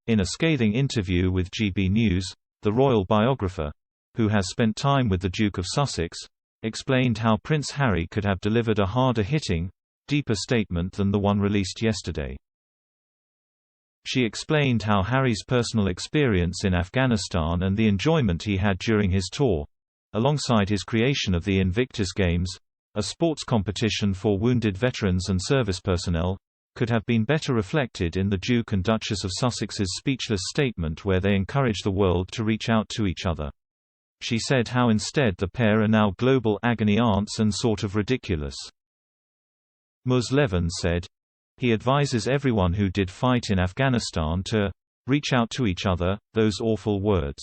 In a scathing interview with GB News, the royal biographer, who has spent time with the Duke of Sussex, explained how Prince Harry could have delivered a harder-hitting, deeper statement than the one released yesterday. She explained how Harry's personal experience in Afghanistan and the enjoyment he had during his tour, alongside his creation of the Invictus Games, a sports competition for wounded veterans and service personnel, could have been better reflected in the Duke and Duchess of Sussex's speechless statement where they encourage the world to reach out to each other. She said how instead the pair are now global agony aunts and sort of ridiculous. Ms. Levin said, "He advises everyone who did fight in Afghanistan to reach out to each other, those awful words.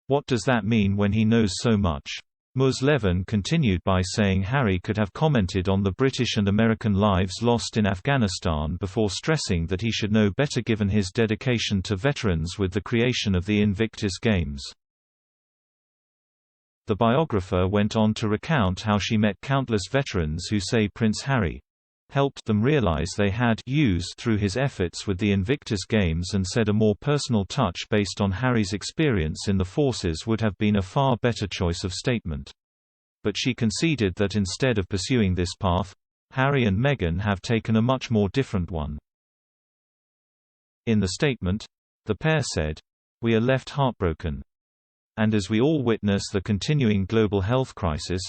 What does that mean when he knows so much?" Ms. Levin continued by saying Harry could have commented on the British and American lives lost in Afghanistan before stressing that he should know better given his dedication to veterans with the creation of the Invictus Games. The biographer went on to recount how she met countless veterans who say Prince Harry helped them realize they had use through his efforts with the Invictus Games, and said a more personal touch based on Harry's experience in the forces would have been a far better choice of statement. But she conceded that instead of pursuing this path, Harry and Meghan have taken a much more different one. In the statement, the pair said, "We are left heartbroken. And as we all witness the continuing global health crisis,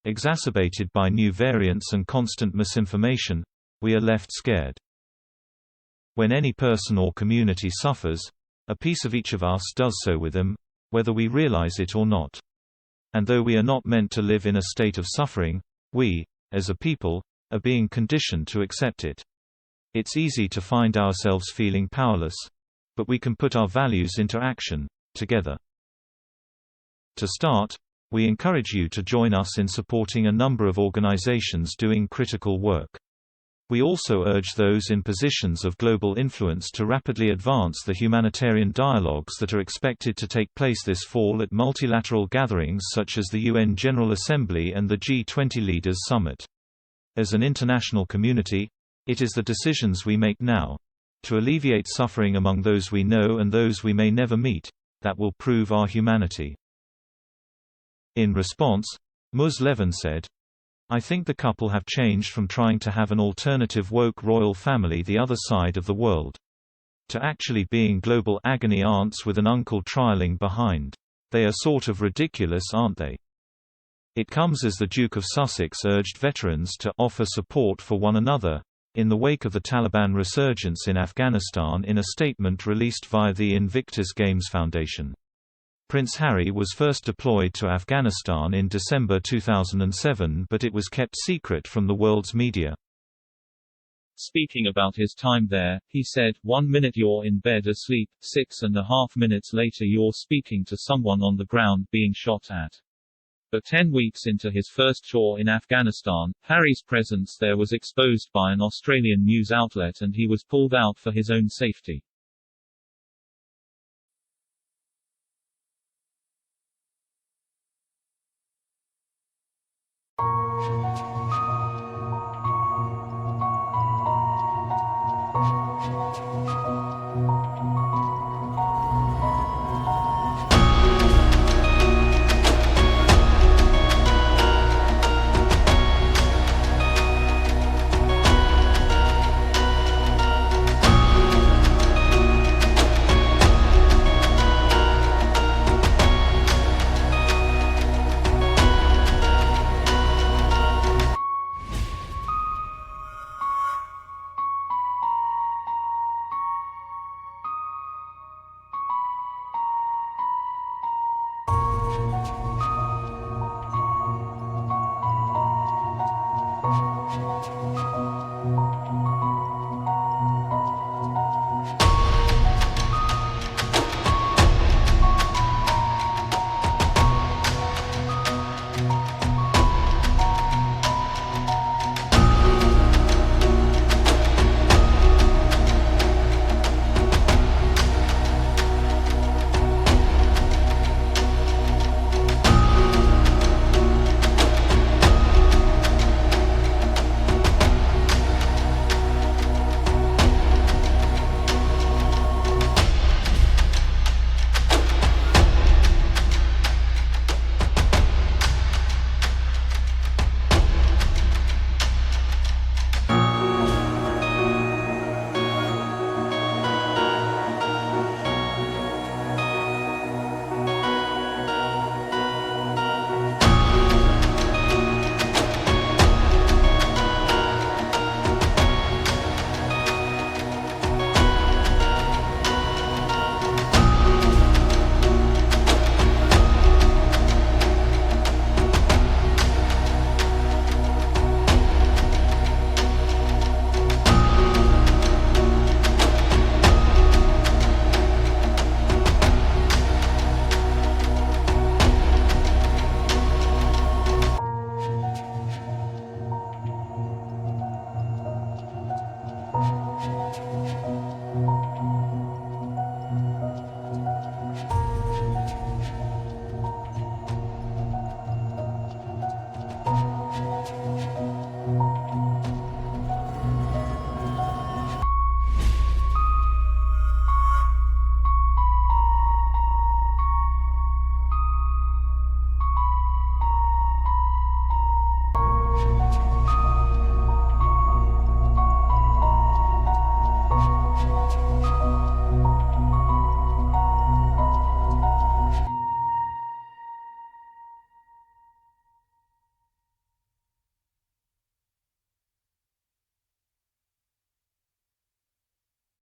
exacerbated by new variants and constant misinformation, we are left scared. When any person or community suffers, a piece of each of us does so with them, whether we realize it or not. And though we are not meant to live in a state of suffering, we, as a people, are being conditioned to accept it. It's easy to find ourselves feeling powerless, but we can put our values into action, together. To start, we encourage you to join us in supporting a number of organizations doing critical work. We also urge those in positions of global influence to rapidly advance the humanitarian dialogues that are expected to take place this fall at multilateral gatherings such as the UN General Assembly and the G20 Leaders Summit. As an international community, it is the decisions we make now, to alleviate suffering among those we know and those we may never meet, that will prove our humanity." In response, Ms. Levin said, "I think the couple have changed from trying to have an alternative woke royal family the other side of the world, to actually being global agony aunts with an uncle trailing behind. They are sort of ridiculous, aren't they?" It comes as the Duke of Sussex urged veterans to offer support for one another, in the wake of the Taliban resurgence in Afghanistan, in a statement released via the Invictus Games Foundation. Prince Harry was first deployed to Afghanistan in December 2007, but it was kept secret from the world's media. Speaking about his time there, he said, "1 minute you're in bed asleep, 6.5 minutes later you're speaking to someone on the ground being shot at." But 10 weeks into his first tour in Afghanistan, Harry's presence there was exposed by an Australian news outlet and he was pulled out for his own safety.